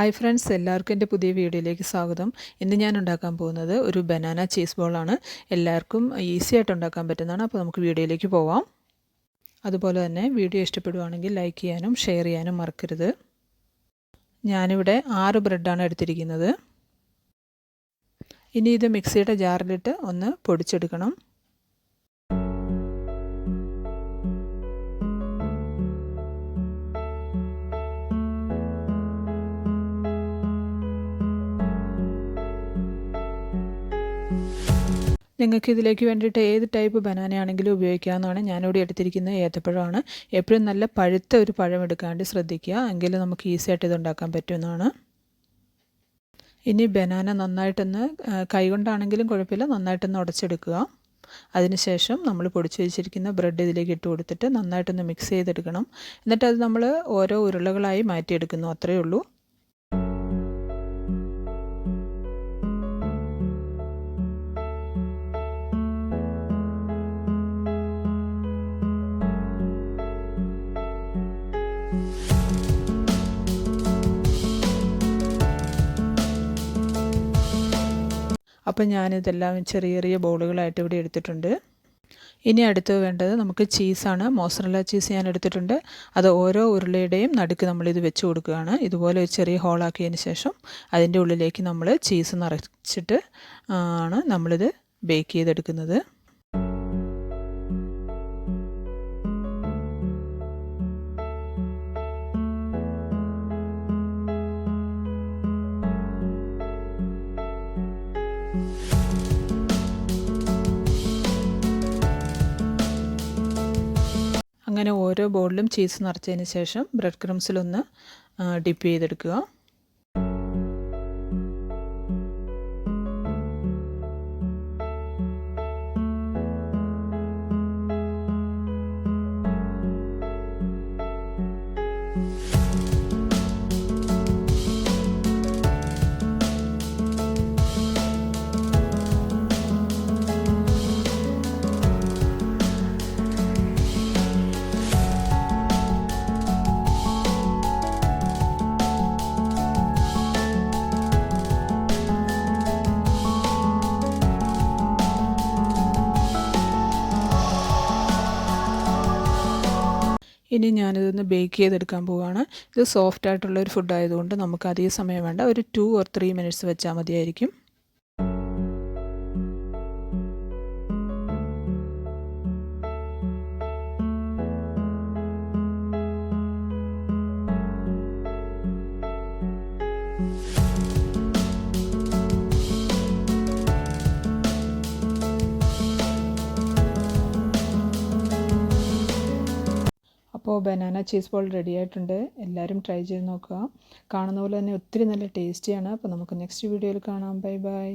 Hi friends, എല്ലാവർക്കും എൻ്റെ പുതിയ വീഡിയോയിലേക്ക് സ്വാഗതം. ഇന്ന് ഞാൻ ഉണ്ടാക്കാൻ പോകുന്നത് ഒരു ബനാന ചീസ് ബോളാണ്. എല്ലാവർക്കും ഈസി ആയിട്ട് ഉണ്ടാക്കാൻ പറ്റുന്നതാണ്. അപ്പോൾ നമുക്ക് വീഡിയോയിലേക്ക് പോവാം. അതുപോലെ തന്നെ വീഡിയോ ഇഷ്ടപ്പെടുവാണെങ്കിൽ ലൈക്ക് ചെയ്യാനും ഷെയർ ചെയ്യാനും മറക്കരുത്. ഞാനിവിടെ 6 ബ്രെഡാണ് എടുത്തിരിക്കുന്നത്. ഇനി ഇത് മിക്സിയുടെ ജാറിലിട്ട് ഒന്ന് പൊടിച്ചെടുക്കണം. നിങ്ങൾക്ക് ഇതിലേക്ക് വേണ്ടിയിട്ട് ഏത് ടൈപ്പ് ബനാനയാണെങ്കിലും ഉപയോഗിക്കാവുന്നതാണ്. ഞാനിവിടെ എടുത്തിരിക്കുന്നത് ഏത്തപ്പഴമാണ്. എപ്പോഴും നല്ല പഴുത്ത ഒരു പഴം എടുക്കാണ്ട് ശ്രദ്ധിക്കുക, എങ്കിൽ നമുക്ക് ഈസി ആയിട്ട് ഇത് ഉണ്ടാക്കാൻ പറ്റുന്നതാണ്. ഇനി ബനാന നന്നായിട്ടൊന്ന് കൈകൊണ്ടാണെങ്കിലും കുഴപ്പമില്ല, നന്നായിട്ടൊന്ന് ഉടച്ചെടുക്കുക. അതിനുശേഷം നമ്മൾ പൊടിച്ച് വെച്ചിരിക്കുന്ന ബ്രെഡ് ഇതിലേക്ക് ഇട്ട് കൊടുത്തിട്ട് നന്നായിട്ടൊന്ന് മിക്സ് ചെയ്തെടുക്കണം. എന്നിട്ട് അത് നമ്മൾ ഓരോ ഉരുളകളായി മാറ്റിയെടുക്കുന്നു, അത്രയേ ഉള്ളൂ. അപ്പം ഞാനിതെല്ലാം ചെറിയ ചെറിയ ബോളുകളായിട്ട് ഇവിടെ എടുത്തിട്ടുണ്ട്. ഇനി അടുത്ത് വേണ്ടത് നമുക്ക് ചീസാണ്. മോസറല്ല ചീസ് ഞാൻ എടുത്തിട്ടുണ്ട്. അത് ഓരോ ഉരുളയുടെയും നടുക്ക് നമ്മളിത് വെച്ച് കൊടുക്കുകയാണ്. ഇതുപോലെ ഒരു ചെറിയ ഹോളാക്കിയതിന് ശേഷം അതിൻ്റെ ഉള്ളിലേക്ക് നമ്മൾ ചീസ് നിറച്ചിട്ട് ആണ് നമ്മളിത് ബേക്ക് ചെയ്തെടുക്കുന്നത്. അങ്ങനെ ഓരോ ബോളിലും ചീസ് നിറച്ചതിന് ശേഷം ബ്രെഡ് ക്രംസിലൊന്ന് ഡിപ്പ് ചെയ്തെടുക്കുക. ഇനി ഞാനിതൊന്ന് ബേക്ക് ചെയ്തെടുക്കാൻ പോവുകയാണ്. ഇത് സോഫ്റ്റ് ആയിട്ടുള്ളൊരു ഫുഡ് ആയതുകൊണ്ട് നമുക്ക് അധികം സമയം വേണ്ട, ഒരു 2 or 3 minutes വെച്ചാൽ മതിയായിരിക്കും. അപ്പോൾ ബനാന ചീസ് ബോൾ റെഡി ആയിട്ടുണ്ട്. എല്ലാവരും ട്രൈ ചെയ്ത് നോക്കുക. കാണുന്ന പോലെ തന്നെ ഒത്തിരി നല്ല ടേസ്റ്റിയാണ്. അപ്പോൾ നമുക്ക് നെക്സ്റ്റ് വീഡിയോയിൽ കാണാം. Bye bye.